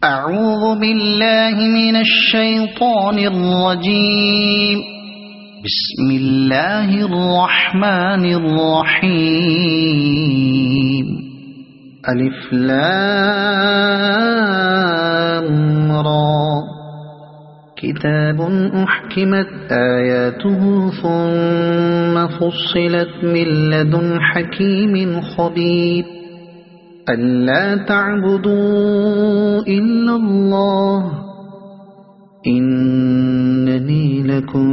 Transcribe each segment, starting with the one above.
أعوذ بالله من الشيطان الرجيم. بسم الله الرحمن الرحيم. ألف لام را. كتاب أحكمت آياته ثم فصلت من لدن حكيم خبير. ألا تعبدوا إلا الله إنني لكم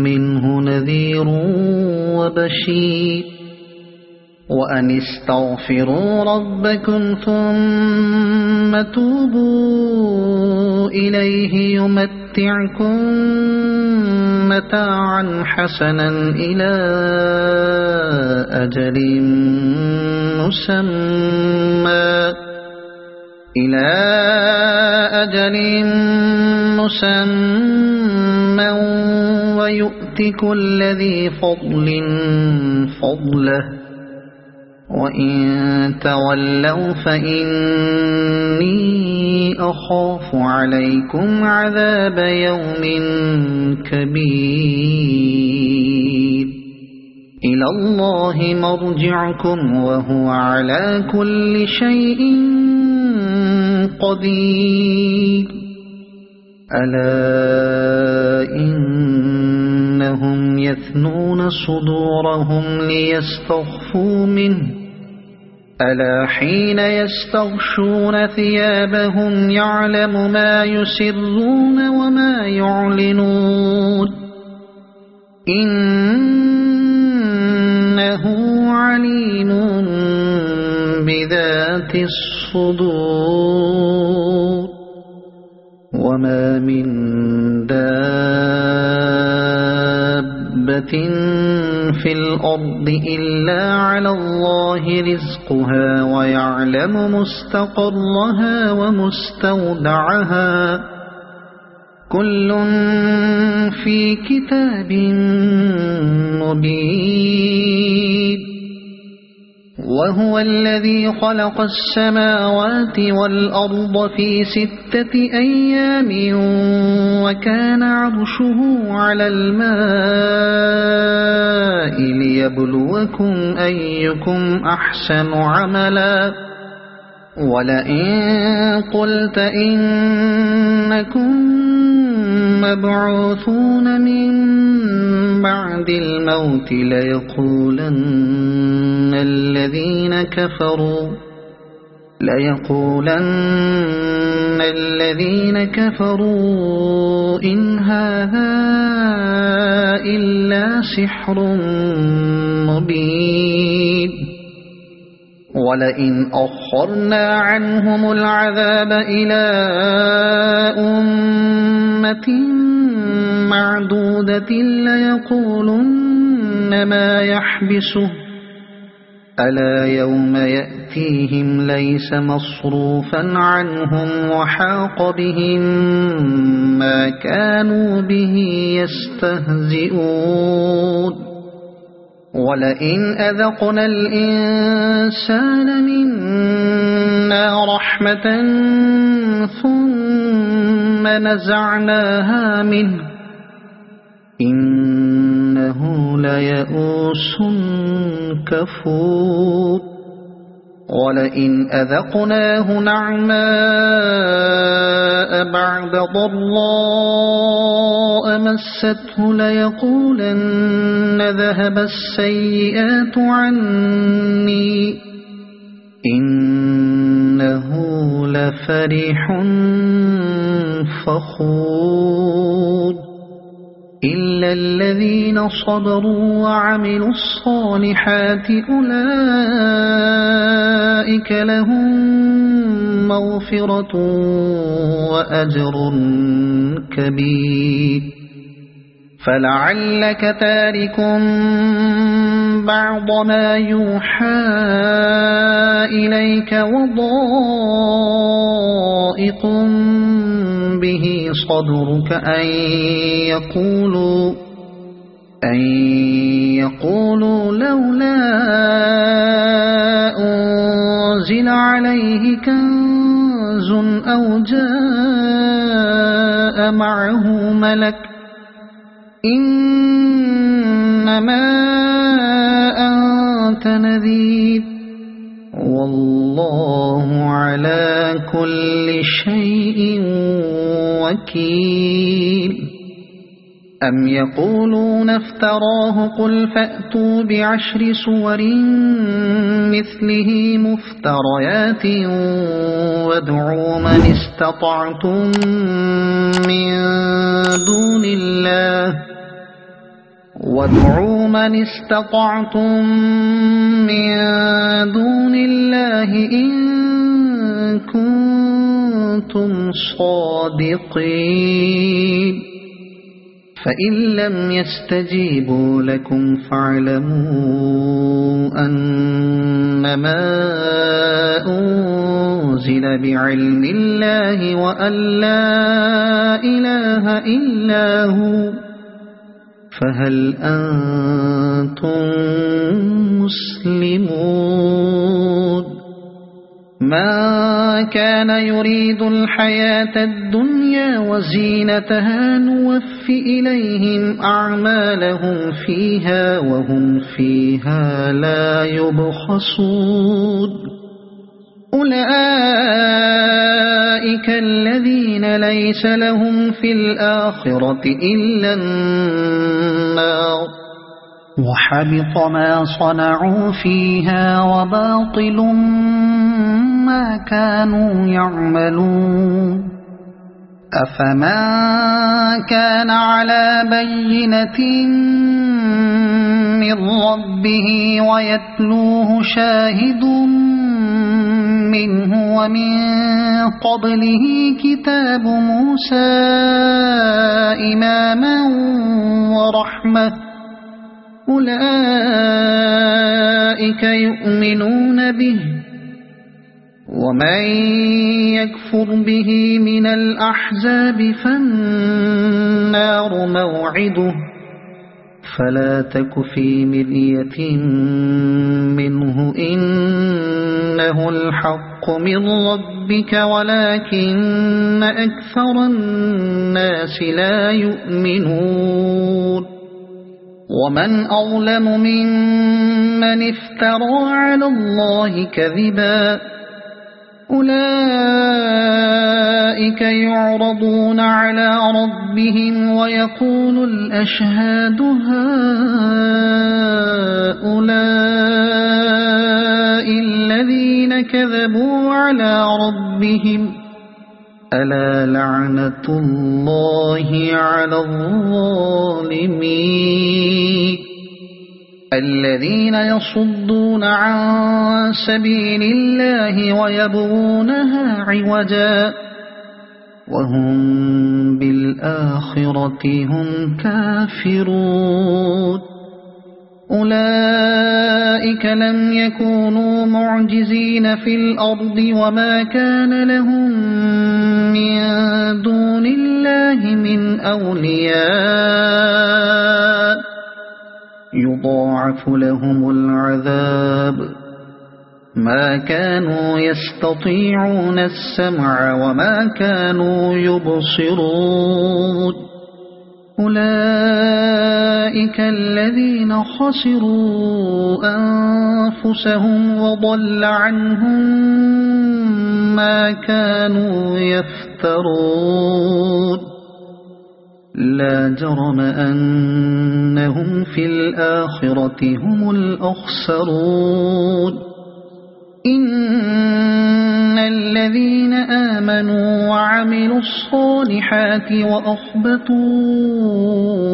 منه نذير وبشير. وأن استغفروا ربكم ثم توبوا إليه يمتعكم متاعا حسنا إلى أجل مسمى ويؤت كل ذي فضل فضله. وإن تولوا فإني أخاف عليكم عذاب يوم كبير. إلى الله مرجعكم وهو على كل شيء قدير. ألا إنهم يثنون صدورهم ليستخفوا منه. ألا حين يستغشون ثيابهم يعلم ما يسرون وما يعلنون. إنه عليم بذات الصدور. وما من دابة في الأرض إلا على الله رزقها ويعلم مستقرها ومستودعها كل في كتاب مبين. وهو الذي خلق السماوات والأرض في 6 أيام وكان عرشه على الماء ليبلوكم أيكم أحسن عملا. ولئن قلت إنكم مبعوثون من بعد الموت ليقولن الذين كفروا إن هذا إلا سحر مبين. ولئن أخرنا عنهم العذاب إلى أمة معدودة ليقولن ما يحبسه. ألا يوم يأتيهم ليس مصروفا عنهم وحاق بهم ما كانوا به يستهزئون. ولئن أذقنا الإنسان منا رحمة ثم نزعناها منه إنه ليئوس كفور. ولئن أذقناه نعماء بعد ضراء مسته ليقولن ذهب السيئات عني إنه لفرح فخور. إلا الذين صبروا وعملوا الصالحات أولئك لهم مغفرة وأجر كبير. فلعلك تارك بعض ما يوحى إليك وضائق به صدرك أن يقولوا لولا أنزل عليه كنز كنز أو جاء معه ملك إنما أنت نذير والله على كل شيء وكيل أم يقولون افتراه قل فأتوا بعشر سور مثله مفتريات وادعوا من استطعتم من دون الله إن كنتم صادقين فإن لم يستجيبوا لكم فاعلموا أنما أنزل بعلم الله وأن لا إله إلا هو فهل أنتم مسلمون ما كان يريد الحياة الدنيا وزينتها نوف إليهم أعمالهم فيها وهم فيها لا يبخسون أولئك الذين ليس لهم في الآخرة إلا النار وحبط ما صنعوا فيها وباطل ما كانوا يعملون أفمن كان على بينة من ربه ويتلوه شاهد منه ومن قبله كتاب موسى إماما ورحمة أولئك يؤمنون به ومن يكفر به من الأحزاب فالنار موعده فلا تك في مرية منه إنه الحق من ربك ولكن أكثر الناس لا يؤمنون ومن أظلم ممن افترى على الله كذبا أولئك يعرضون على ربهم ويقول الأشهاد هؤلاء الذين كذبوا على ربهم ألا لعنة الله على الظالمين الذين يصدون عن سبيل الله ويبغونها عوجا وهم بالآخرة هم كافرون أولئك لم يكونوا معجزين في الأرض وما كان لهم من دون الله من أولياء يضاعف لهم العذاب ما كانوا يستطيعون السمع وما كانوا يبصرون أولئك الذين خسروا أنفسهم وضل عنهم ما كانوا يفترون لا جرم أنهم في الآخرة هم الأخسرون إن الذين آمنوا وعملوا الصالحات وأخبتوا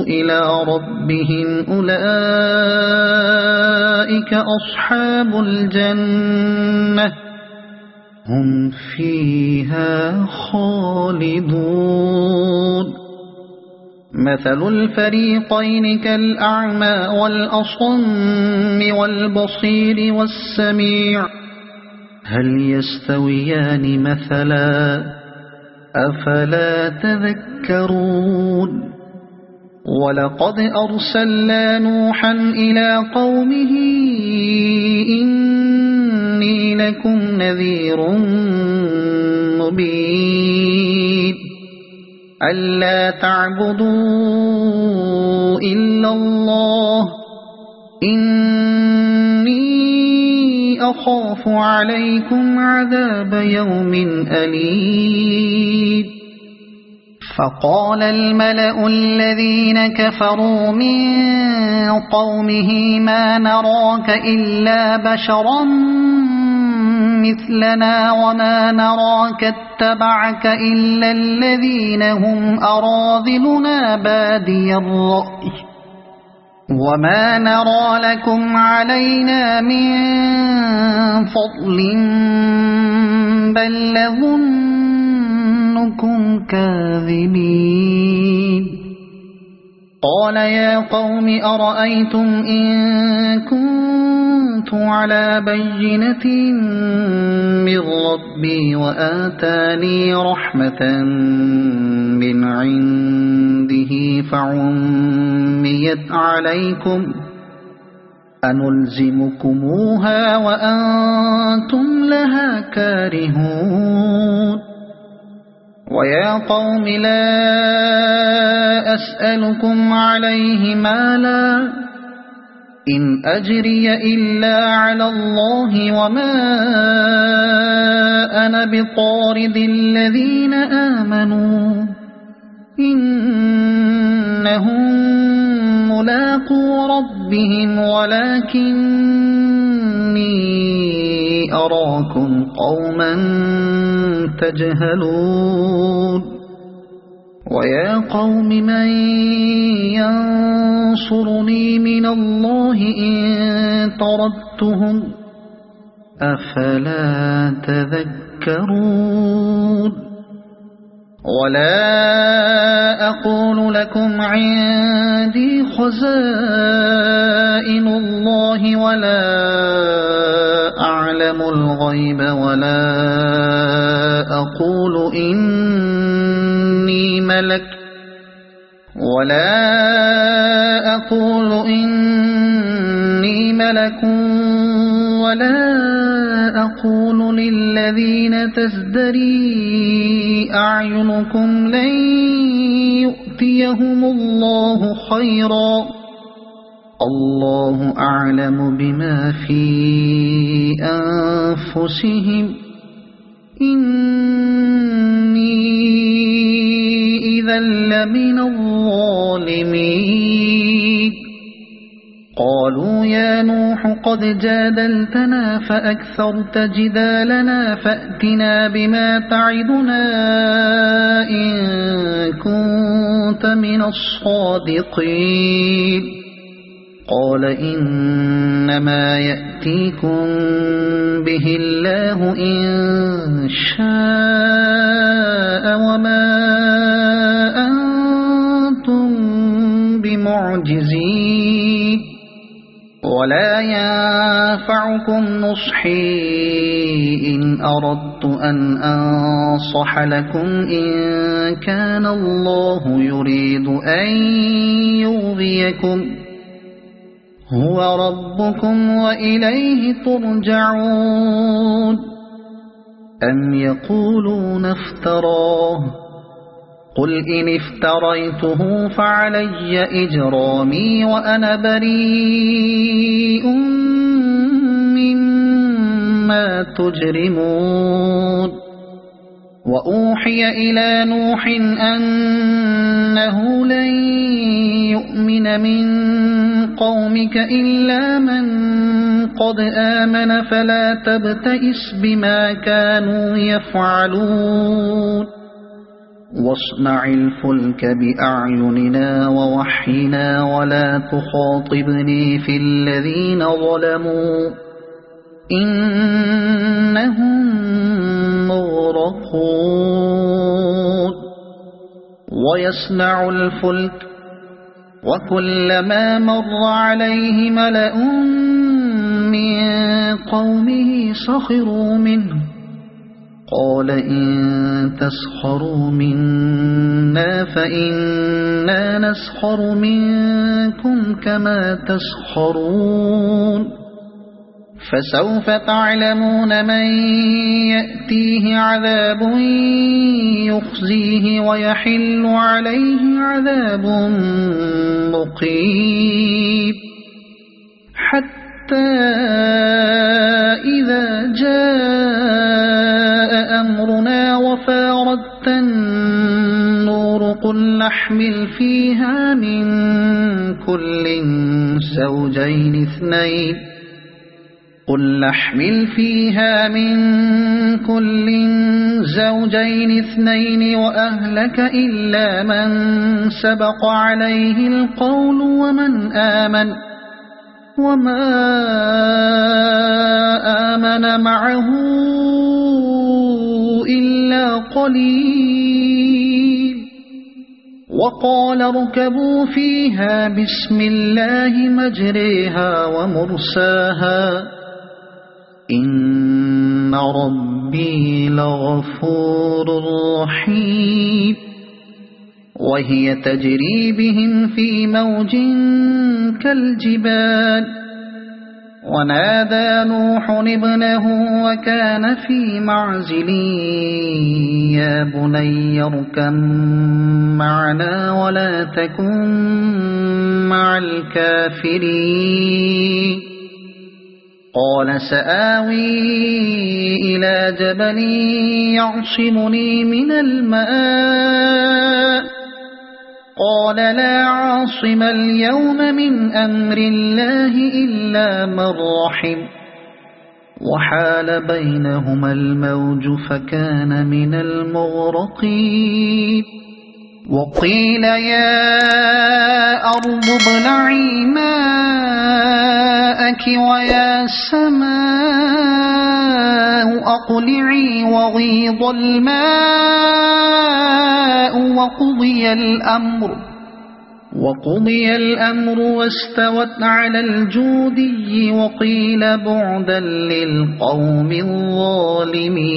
إلى ربهم أولئك أصحاب الجنة هم فيها خالدون مثل الفريقين كالأعمى والأصم والبصير والسميع هل يستويان مثلا أفلا تذكرون ولقد أرسلنا نوحا إلى قومه إني لكم نذير مبين ألا تعبدوا إلا الله إني أخاف عليكم عذاب يوم أليم فقال الملأ الذين كفروا من قومه ما نراك إلا بشرا مثلنا وما نراك اتبعك إلا الذين هم أراذلنا بادي الرأي وما نرى لكم علينا من فضل بل نظنكم كاذبين قال يا قوم أرأيتم إن كنت على بينة من ربي وآتاني رحمة من عنده فعميت عليكم أنلزمكموها وأنتم لها كارهون ويا قوم لا أسألكم عليه مالا إن أجري إلا على الله وما أنا بطارد الذين آمنوا إنهم ملاقو ربهم ولكني أراكم قوما تجهلون ويا قوم من ينصرني من الله إن طردتهم أفلا تذكرون ولا أقول لكم عندي خزائن الله ولا أعلم الغيب ولا أقول إني ملك ولا أقول للذين تزدري أعينكم لن يؤتيهم الله خيرا الله أعلم بما في أنفسهم إني إذا لمن الظالمين قالوا يا نوح قد جادلتنا فأكثرت جدالنا فأتنا بما تعدنا إن كنت من الصادقين قال إنما يأتيكم به الله إن شاء وما أنتم بمعجزين ولا ينفعكم نصحي إن أردت أن أنصح لكم إن كان الله يريد أن يغويكم هو ربكم وإليه ترجعون أم يقولون افتراه قل إن افتريته فعلي إجرامي وأنا بريء مما تجرمون وأوحي إلى نوح أنه لن يؤمن من قومك إلا من قد آمن فلا تبتئس بما كانوا يفعلون واصنع الفلك بأعيننا ووحينا ولا تخاطبني في الذين ظلموا إنهم مغرقون ويصنع الفلك وكلما مر عليه ملأ من قومه سخروا منه قال إن تسخروا منا فإنا نسخر منكم كما تسخرون فسوف تعلمون من يأتيه عذاب يخزيه ويحل عليه عذاب مقيم حتى إذا جاء أمرنا وفارت النور قل نحمل فيها من كل زوجين اثنين وأهلك إلا من سبق عليه القول ومن آمن وما آمن معه إلا قليل وقال اركبوا فيها بسم الله مجريها ومرساها إن ربي لغفور رحيم وهي تجري بهم في موج كالجبال ونادى نوح ابنه وكان في معزل يا بني اركب معنا ولا تكن مع الكافرين قال سآوي إلى جبل يعصمني من الماء قال لا عاصم اليوم من أمر الله إلا من رحم وحال بينهما الموج فكان من المغرقين وقيل يا أرض ابلعي ماءك ويا سماء أقلعي وغيض الماء وقضي الأمر واستوت على الجودي وقيل بعدا للقوم الظالمين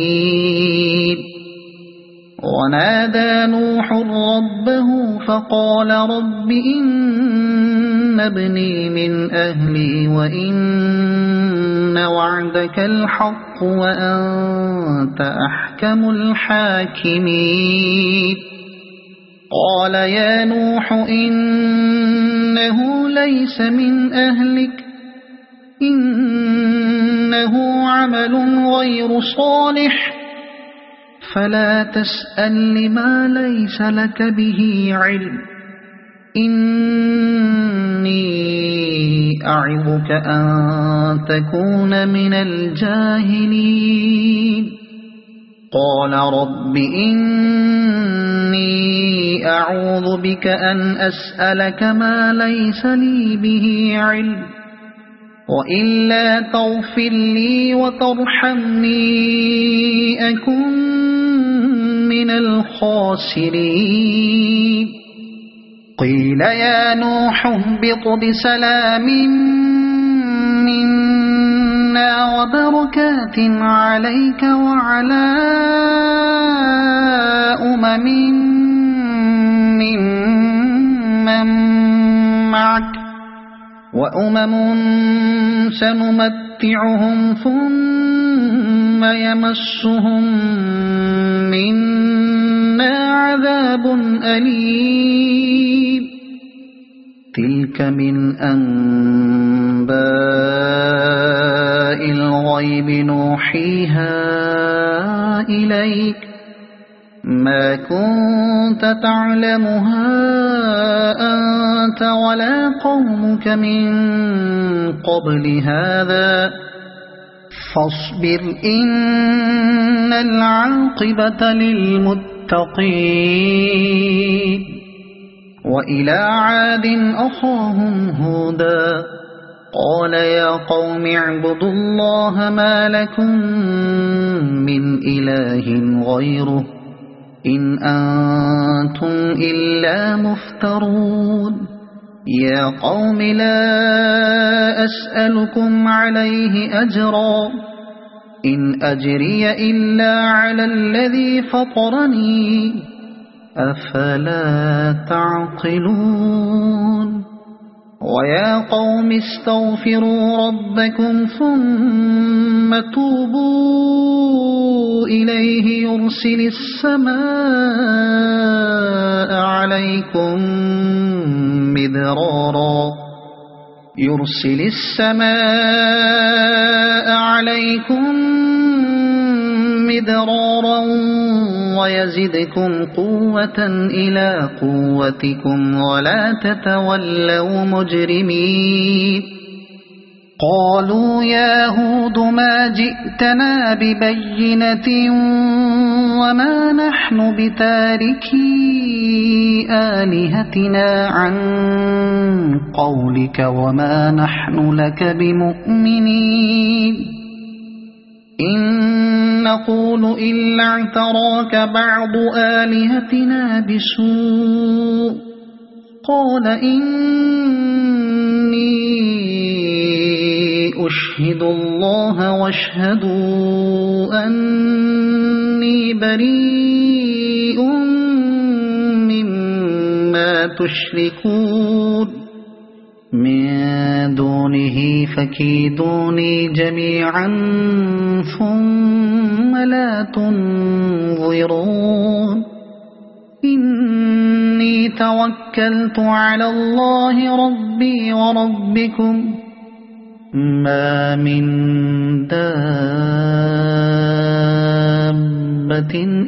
ونادى نوح ربه فقال رب إن ابني من أهلي وإن وعدك الحق وأنت أحكم الحاكمين قال يا نوح إنه ليس من أهلك إنه عمل غير صالح فلا تسأل لما ليس لك به علم إني أعظك أن تكون من الجاهلين قال رب إني أعوذ بك أن أسألك ما ليس لي به علم وإلا تغفر لي وترحمني أكن من الخاسرين قيل يا نوح اهبط بسلام منا وبركات عليك وعلى ممن معك وأمم سنمتعهم ثم يمسهم منا عذاب أليم تلك من أنباء الغيب نوحيها إليك ما كنت تعلمها أنت ولا قومك من قبل هذا فاصبر إن العاقبة للمتقين وإلى عاد أخاهم هودا قال يا قوم اعبدوا الله ما لكم من إله غيره إن أنتم إلا مفترون يا قوم لا أسألكم عليه أجرا إن أجري إلا على الذي فطرني أفلا تعقلون ويا قوم استغفروا ربكم ثم توبوا إليه يرسل السماء عليكم مدرارا ويزدكم قوة إلى قوتكم ولا تتولوا مجرمين قالوا يا هود ما جئتنا ببينة وما نحن بتاركي آلهتنا عن قولك وما نحن لك بمؤمنين إن نقول إلا اعتراك بعض آلهتنا بسوء قال إني أشهد الله واشهدوا أني بريء مما تشركون من دونه فكيدوني جميعا ثم لا تنظرون إني توكلت على الله ربي وربكم ما من دابة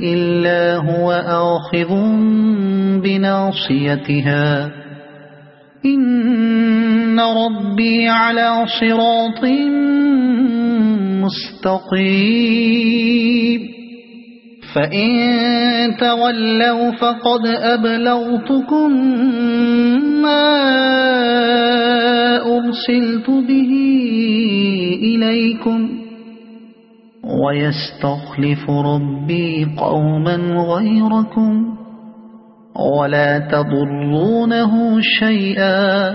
إلا هو آخذ بناصيتها إن ربي على صراط مستقيم فإن تولوا فقد أبلغتكم ما أرسلت به إليكم ويستخلف ربي قوما غيركم ولا تضرونه شيئا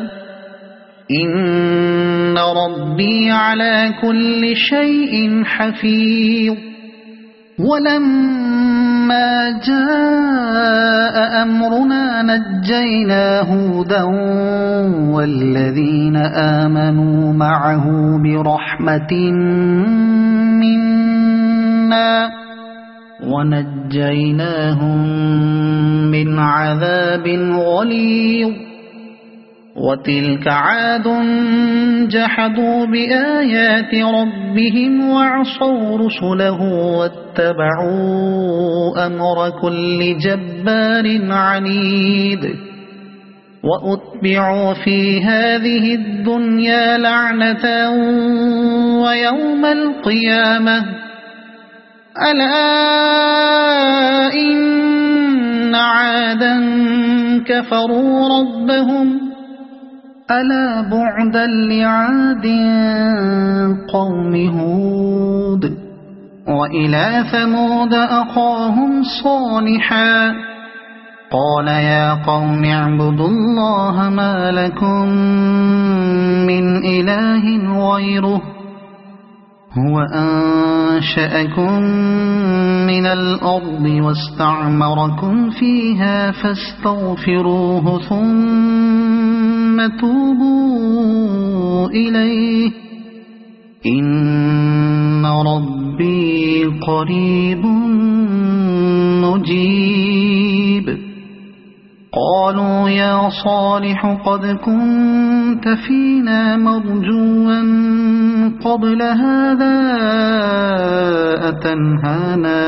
إن ربي على كل شيء حفيظ ولما جاء أمرنا نجينا هودا والذين آمنوا معه برحمة منا ونجيناهم من عذاب غليظ وتلك عاد جحدوا بآيات ربهم وعصوا رسله واتبعوا أمر كل جبار عنيد وأتبعوا في هذه الدنيا لعنة ويوم القيامة ألا إن عادا كفروا ربهم ألا بعدا لعاد قوم هود وإلى ثمود أخاهم صالحا قال يا قوم اعبدوا الله ما لكم من إله غيره هو أنشأكم من الأرض واستعمركم فيها فاستغفروه ثم توبوا إليه إن ربي قريب مجيب قالوا يا صالح قد كنت فينا مرجوا قبل هذا أتنهانا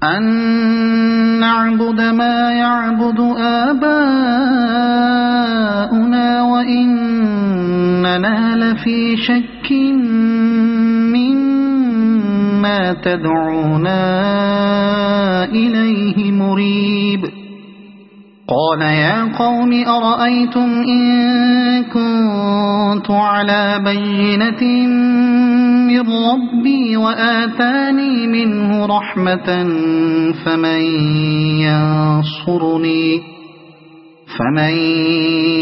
أن نعبد ما يعبد آباؤنا وإننا لفي شك مما تدعونا إليه مريب قال يا قوم أرأيتم إن كنت على بينة من ربي وآتاني منه رحمة فمن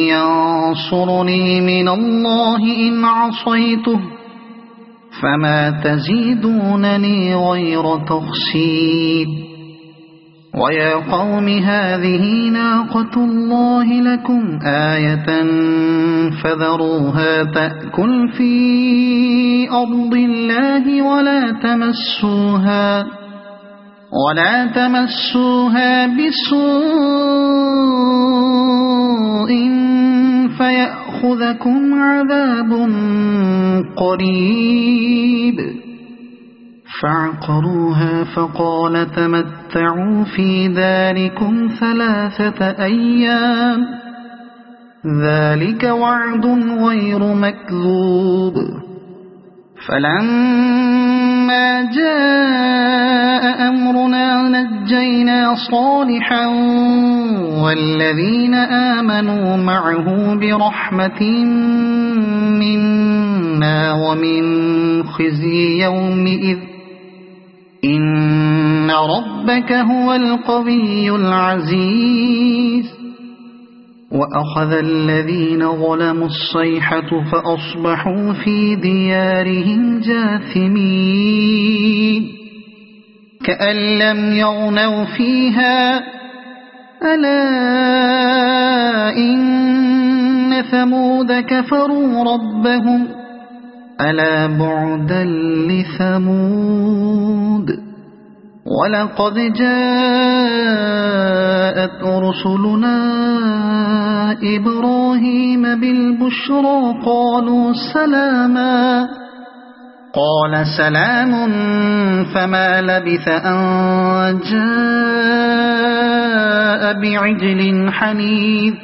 ينصرني من الله إن عصيته فما تزيدونني غير تخسير ويا قوم هذه ناقة الله لكم آية فذروها تأكل في أرض الله ولا تمسوها بسوء فيأخذكم عذاب قريب. فعقروها فقال تمتعوا في داركم 3 أيام ذلك وعد غير مكذوب. فلما جاء أمرنا نجينا صالحا والذين آمنوا معه برحمة منا ومن خزي يومئذ إن ربك هو القوي العزيز. وأخذ الذين ظلموا الصيحة فأصبحوا في ديارهم جاثمين كأن لم يغنوا فيها ألا إن ثمود كفروا ربهم ألا بعدا لثمود. ولقد جاءت رسلنا إبراهيم بالبشرى قالوا سلاما قال سلام فما لبث أن جاء بعجل حنيذ.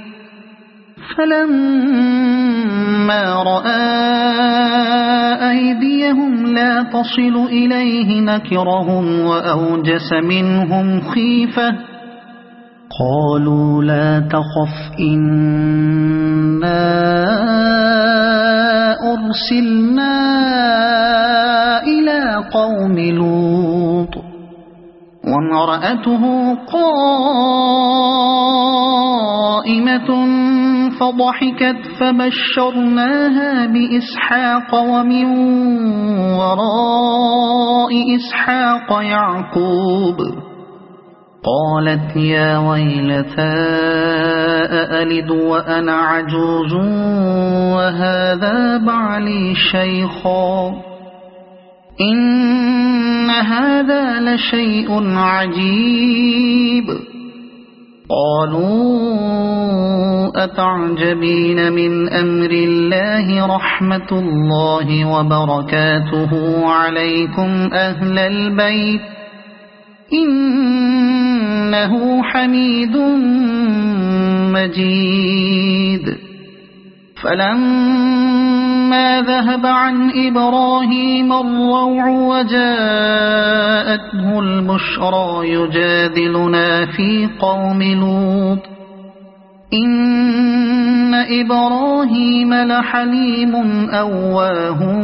فلما رأى أيديهم لا تصل إليه نكرهم وأوجس منهم خيفة قالوا لا تخف إنا أرسلنا إلى قوم لوط وامرأته قائمة فضحكت فبشرناها بإسحاق ومن وراء إسحاق يعقوب. قالت يا ويلتى أألد وأنا عجوز وهذا بعلي شيخا إن هذا لشيء عجيب. قالوا أتعجبين من أمر الله رحمة الله وبركاته عليكم أهل البيت إنه حميد مجيد. فلما ذهب عن إبراهيم الروع وجاءته البشرى يجادلنا في قوم لوط إن إبراهيم لحليم أواه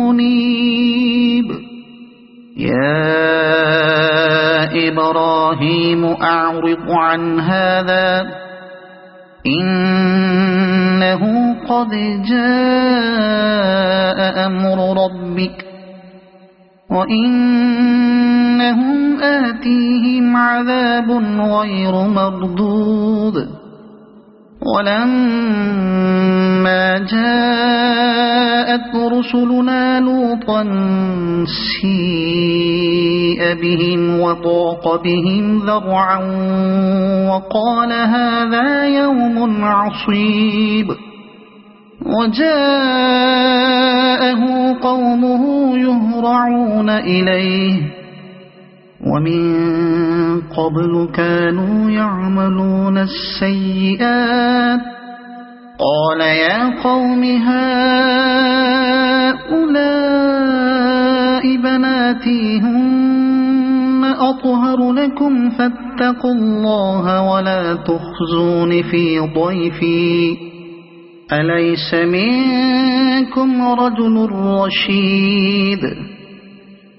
منيب. يا إبراهيم أعرض عن هذا إنه قد جاء أمر ربك وإنهم آتيهم عذاب غير مردود. ولما جاءت رسلنا لوطا سيء بهم وضاق بهم ذرعا وقال هذا يوم عصيب. وجاءه قومه يهرعون إليه ومن قبل كانوا يعملون السيئات. قال يا قوم هؤلاء بناتي هن أطهر لكم فاتقوا الله ولا تخزون في ضيفي أليس منكم رجل رشيد.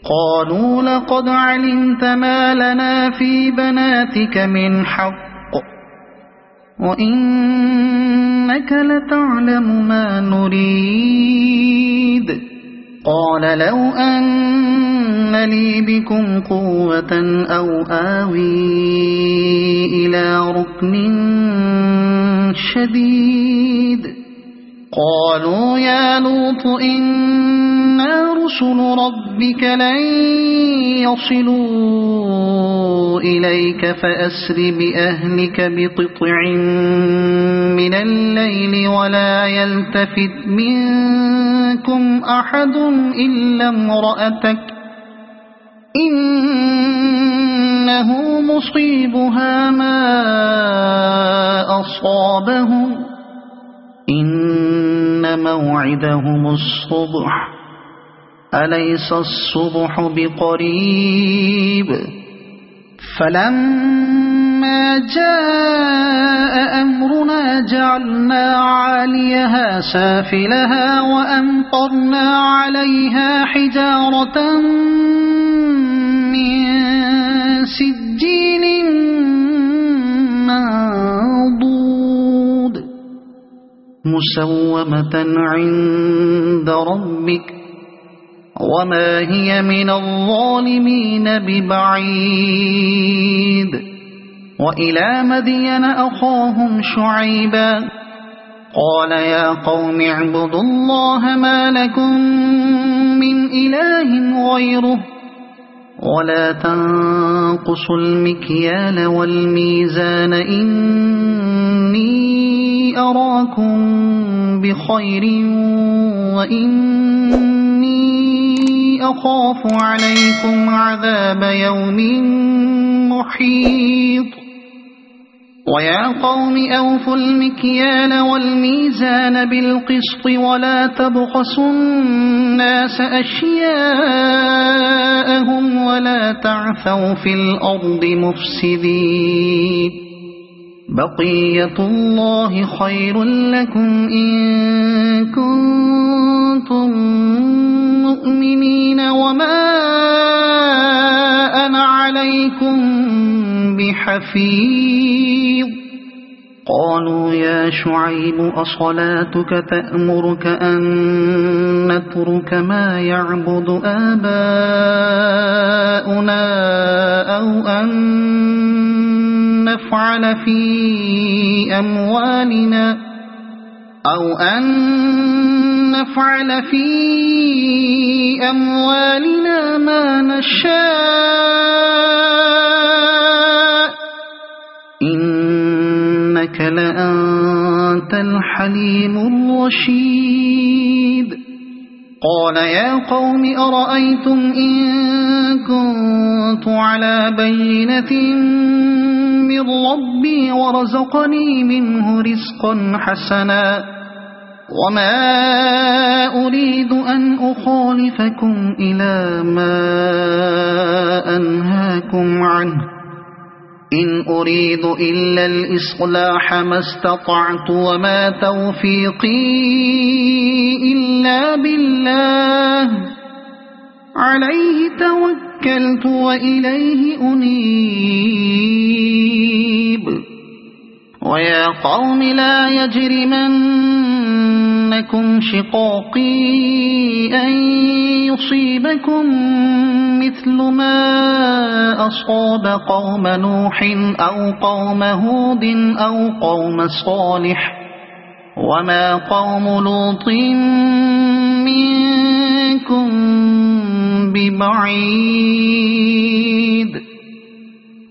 قالوا لقد علمت ما لنا في بناتك من حق وإنك لتعلم ما نريد. قال لو أن لي بكم قوة أو آوي إلى ركن شديد قالوا يا لوط إنا رسل ربك لن يصلوا إليك فأسر بأهلك بقطع من الليل ولا يلتفت منكم أحد إلا امرأتك إنه مصيبها ما أصابهم إن موعدهم الصبح أليس الصبح بقريب فلما جاء أمرنا جعلنا عاليها سافلها وأمطرنا عليها حجارة من سجيل منضود مسومة عند ربك وما هي من الظالمين ببعيد وإلى مدين أخاهم شعيبا قال يا قوم اعبدوا الله ما لكم من إله غيره ولا تنقصوا المكيال والميزان إني أراكم بخير وإني أخاف عليكم عذاب يوم محيط ويا قوم أوفوا المكيال والميزان بالقسط ولا تبخسوا الناس أشياءهم ولا تعثوا في الأرض مفسدين بقية الله خير لكم إن كنتم مؤمنين وما أنا عليكم بحفيظ قالوا يا شعيب أصلاتك تأمرك أن نترك ما يعبد آباؤنا أو أن نفعل في أموالنا ما نشاء إنك لأنت الحليم الرشيد قال يا قوم أرأيتم إن كنت على بينة من ربي ورزقني منه رزقا حسنا وما أريد أن أخالفكم إلى ما أنهاكم عنه إن أريد إلا الإصلاح ما استطعت وما توفيقي إلا بالله عليه توكلت وإليه أنيب ويا قوم لا يجرمنكم شقاقي أن يصيبكم مثل ما أصاب قوم نوح أو قوم هود أو قوم صالح وما قوم لوط منكم ببعيد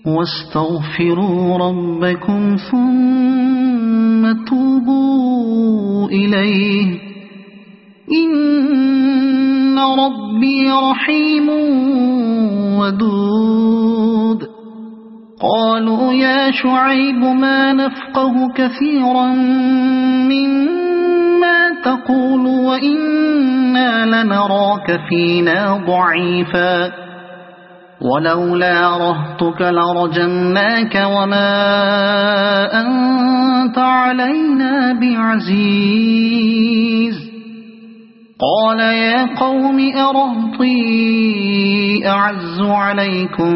واستغفروا ربكم ثم توبوا إليه إن ربي رحيم ودود قالوا يا شعيب ما نفقه كثيرا مما تقول وإنا لنراك فينا ضعيفا ولولا رهطك لرجمناك وما أنت علينا بعزيز قال يا قوم أرهطي أعز عليكم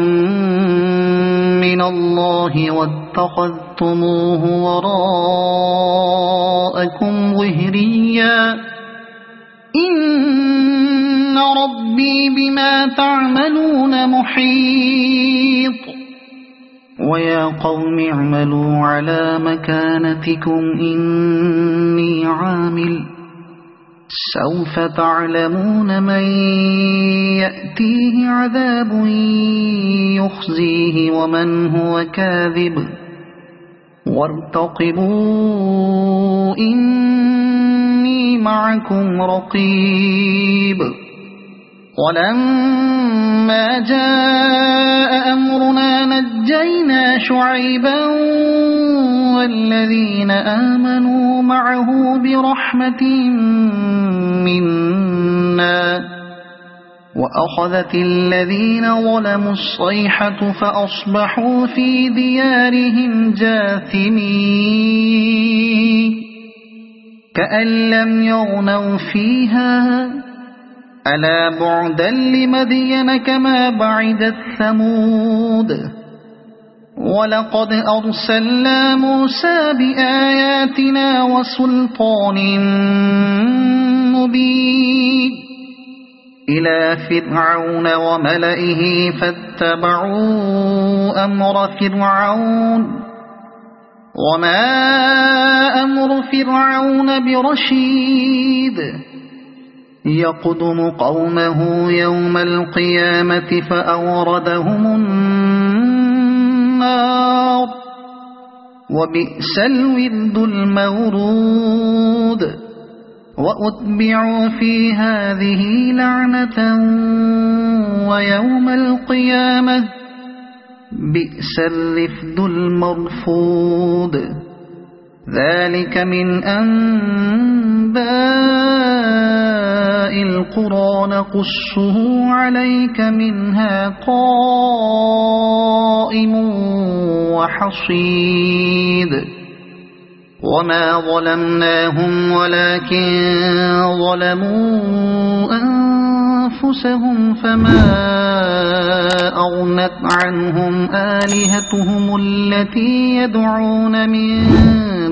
من الله واتخذتموه وراءكم ظهريا إن ربي بما تعملون محيط ويا قوم اعملوا على مكانتكم إني عامل سوف تعلمون من يأتيه عذاب يخزيه ومن هو كاذب وارتقبوا إني معكم رقيب ولما جاء أمرنا نجينا شعيبا والذين آمنوا معه برحمة منا وأخذت الذين ظلموا الصيحة فأصبحوا في ديارهم جاثمين كأن لم يغنوا فيها ألا بعدا لمدين كما بعدت ثمود ولقد أرسلنا موسى بآياتنا وسلطان مبين إلى فرعون وملئه فاتبعوا أمر فرعون وما أمر فرعون برشيد يقدم قومه يوم القيامة فأوردهم النار وبئس الورد المورود وأتبعوا في هذه لعنة ويوم القيامة بئس الرفد المرفود ذلك من أنباء القرى نقصه عليك منها قائم وحصيد وما ظلمناهم ولكن ظلموا أنفسهم فما أغنت عنهم آلهتهم التي يدعون من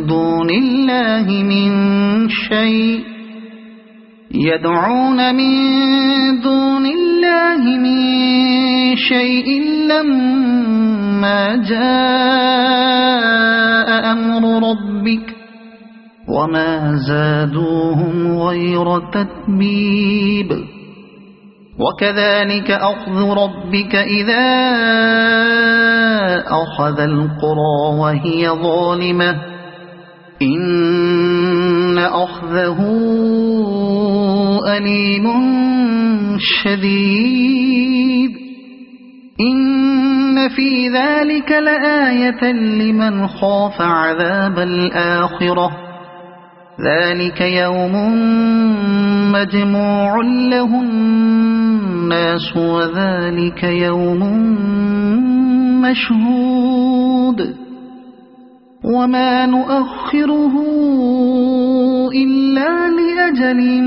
دون الله من شيء لما جاء أمر ربك وما زادوهم غير تتبيب وكذلك أخذ ربك إذا أخذ القرى وهي ظالمة إن أخذه أليم شديد إن في ذلك لآية لمن خاف عذاب الآخرة ذلك يوم مجموع له الناس وذلك يوم مشهود وما نؤخره إلا لأجل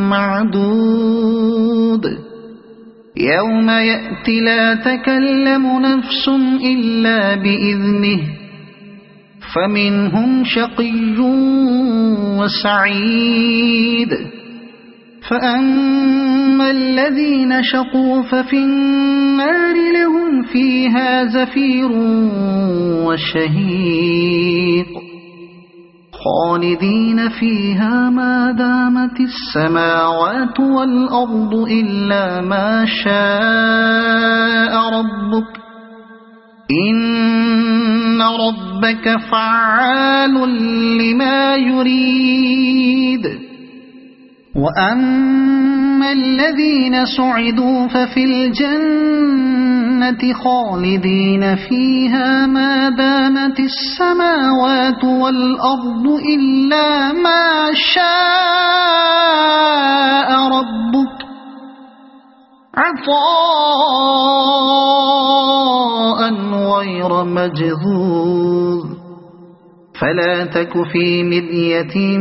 معدود يوم يأتي لا تكلم نفس إلا بإذنه فمنهم شقي وسعيد فأما الذين شقوا ففي النار لهم فيها زفير وشهيق خالدين فيها ما دامت السماوات والأرض إلا ما شاء ربك إن ربك فعال لما يريد وأما الذين سعدوا ففي الجنة خالدين فيها ما دامت السماوات والأرض إلا ما شاء ربك عطاء غير مجذوذ فلا تك في مرية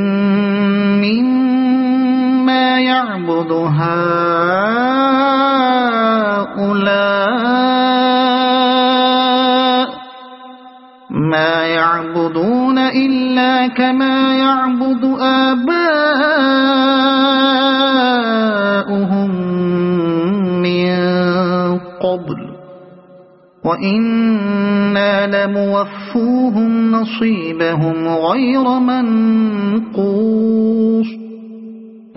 مما يعبد هؤلاء ما يعبدون إلا كما يعبد آباؤهم قبل وإنا لموفوهم نصيبهم غير منقوص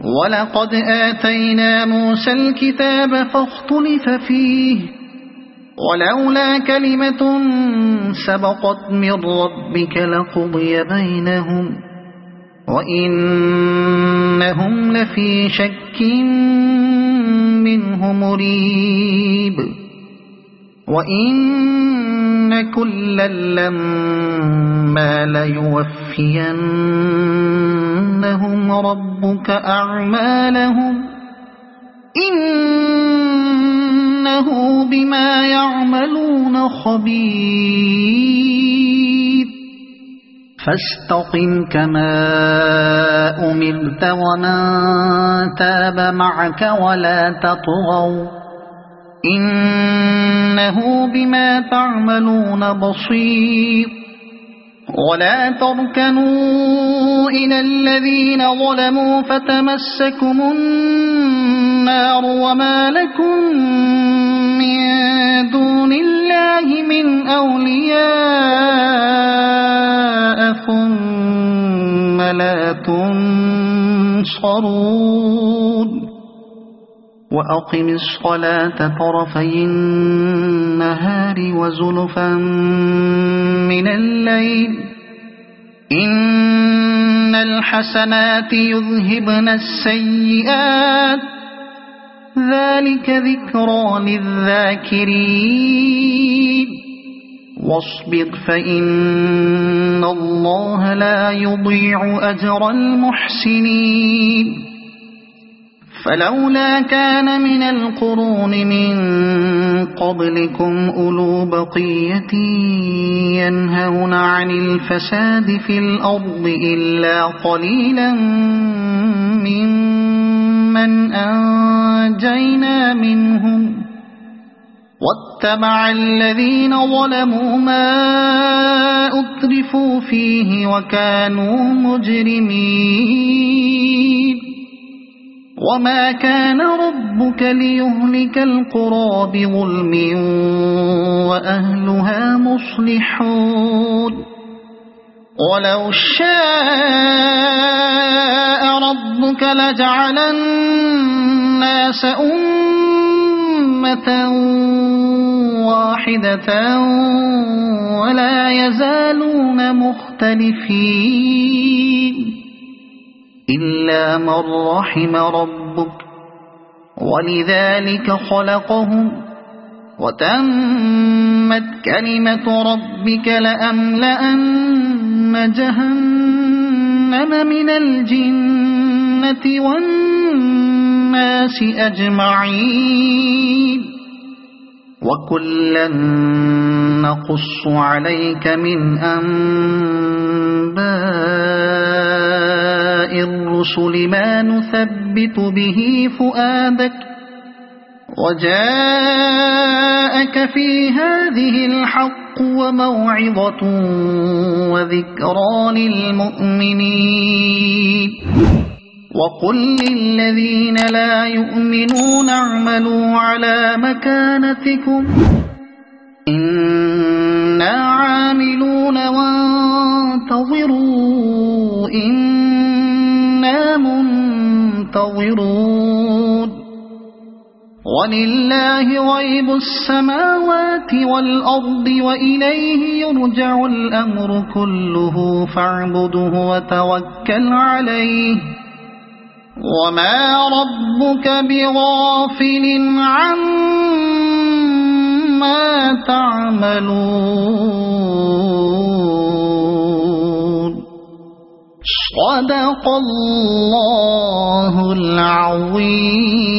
ولقد آتينا موسى الكتاب فاختلف فيه ولولا كلمة سبقت من ربك لقضي بينهم وإنهم لفي شك منه مريب وإن كلا لما ليوفينهم ربك أعمالهم إنه بما يعملون خبير فاستقم كما أمرت ومن تاب معك ولا تطغوا إنه بما تعملون بصير ولا تركنوا إلى الذين ظلموا فتمسكم النار وما لكم من دون الله من أولياء ثم لا تنصرون وأقم الصلاة طرفي النهار وزلفا من الليل إن الحسنات يذهبن السيئات ذلك ذكرى للذاكرين واصبر فإن الله لا يضيع أجر المحسنين فلولا كان من القرون من قبلكم أولو بقية ينهون عن الفساد في الأرض إلا قليلا ممن أنجينا منهم واتبع الذين ظلموا ما أترفوا فيه وكانوا مجرمين وما كان ربك ليهلك القرى بظلم وأهلها مصلحون ولو شاء ربك لجعل الناس أمة واحدة ولا يزالون مختلفين إلا من رحم ربك ولذلك خلقهم وتمت كلمة ربك لأملأن جهنم من الجنة والناس أجمعين وكلا نقص عليك من أنباء الرسل ما نثبت به فؤادك وجاءك في هذه الحق وموعظة وذكرى للمؤمنين وقل للذين لا يؤمنون اعملوا على مكانتكم إنا عاملون وانتظروا إنا منتظرون ولله غيب السماوات والأرض وإليه يرجع الأمر كله فاعبده وتوكل عليه وما ربك بغافل عما تعملون صدق الله العظيم.